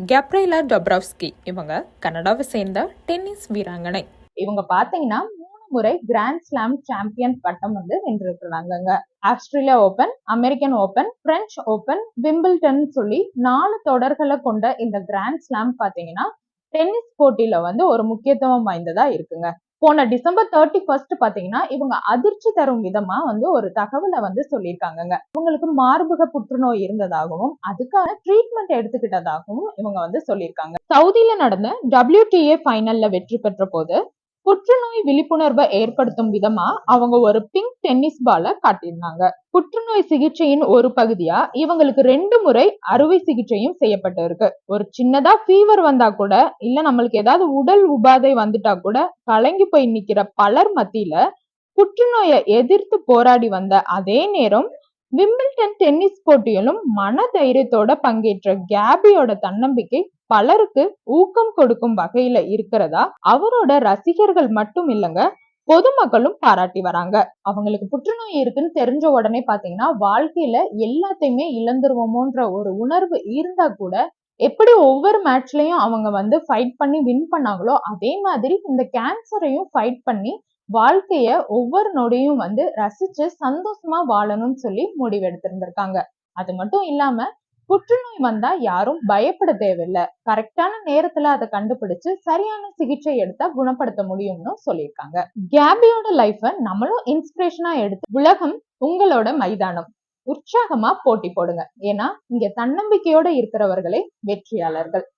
Gabriela டொப்ரவ்ஸ்கி இவங்க கனடாவை சேர்ந்த டென்னிஸ் வீராங்கனை. இவங்க பாத்தீங்கன்னா 3 முறை கிராண்ட் ஸ்லாம் சாம்பியன் பட்டம் வென்றிருக்கிறாங்க. Australia open, American open, French open, Wimbledon சொல்லி 4 தொடர்களை கொண்ட இந்த கிராண்ட் ஸ்லாம் பாத்தீங்கன்னா டென்னிஸ் போட்டியில ஒரு முக்கியத்துவம் வாய்ந்ததா இருக்குங்க. போன டிசம்பர் 31 பாத்தீங்கன்னா இவங்க அதிர்ச்சி தரும் விதமா ஒரு தகவலை சொல்லியிருக்காங்க. இவங்களுக்கு மார்பக புற்றுநோய் இருந்ததாகவும் அதுக்கான ட்ரீட்மெண்ட் எடுத்துக்கிட்டதாகவும் இவங்க சொல்லியிருக்காங்க. சவுதியில நடந்த WTA ஃபைனல்ல வெற்றி பெற்ற போது புற்றுநோய் விழிப்புணர்வை ஏற்படுத்தும் விதமா அவங்க ஒரு பிங்க் டென்னிஸ் பால காட்டியிருந்தாங்க. புற்றுநோய் சிகிச்சையின் ஒரு பகுதியா இவங்களுக்கு 2 முறை அறுவை சிகிச்சையும் செய்யப்பட்டு இருக்கு. ஒரு சின்னதா ஃபீவர் வந்தா கூட இல்ல நம்மளுக்கு ஏதாவது உடல் உபாதை வந்துட்டா கூட கலங்கி போய் நிக்கிற பலர் மத்தியில புற்றுநோயை எதிர்த்து போராடி வந்த அதே நேரம் விம்பிள்டன் டென்னிஸ் போட்டியிலும் மன தைரியத்தோட பங்கேற்ற கேபியோட தன்னம்பிக்கை பலருக்கு ஊக்கம் கொடுக்கும் வகையில இருக்கிறதா அவரோட ரசிகர்கள் மட்டும் இல்லங்க, பொதுமக்களும் பாராட்டி வராங்க. அவங்களுக்கு புற்றுநோய் இருக்குன்னு தெரிஞ்ச உடனே பாத்தீங்கன்னா வாழ்க்கையில எல்லாத்தையுமே இழந்துருவோமோன்ற ஒரு உணர்வு இருந்தா கூட எப்படி ஒவ்வொரு மேட்ச்லயும் அவங்க ஃபைட் பண்ணி வின் பண்ணாங்களோ அதே மாதிரி இந்த கேன்சரையும் ஃபைட் பண்ணி வாழ்க்கைய ஒவ்வொரு நொடியும் ரசிச்சு சந்தோஷமா வாழணும்னு சொல்லி முடிவெடுத்திருந்திருக்காங்க. அது மட்டும் இல்லாம புற்றுநோய் வந்தா யாரும் பயப்பட தேவையில்லை, கரெக்டான நேரத்துல அதை கண்டுபிடிச்சு சரியான சிகிச்சை எடுத்தா குணப்படுத்த முடியும்னு சொல்லியிருக்காங்க. கேபியோட லைஃப நம்மளும் இன்ஸ்பிரேஷனா எடுத்து உலகம் உங்களோட மைதானம், உற்சாகமா போட்டி போடுங்க. ஏன்னா இங்க தன்னம்பிக்கையோட இருக்கிறவர்களே வெற்றியாளர்கள்.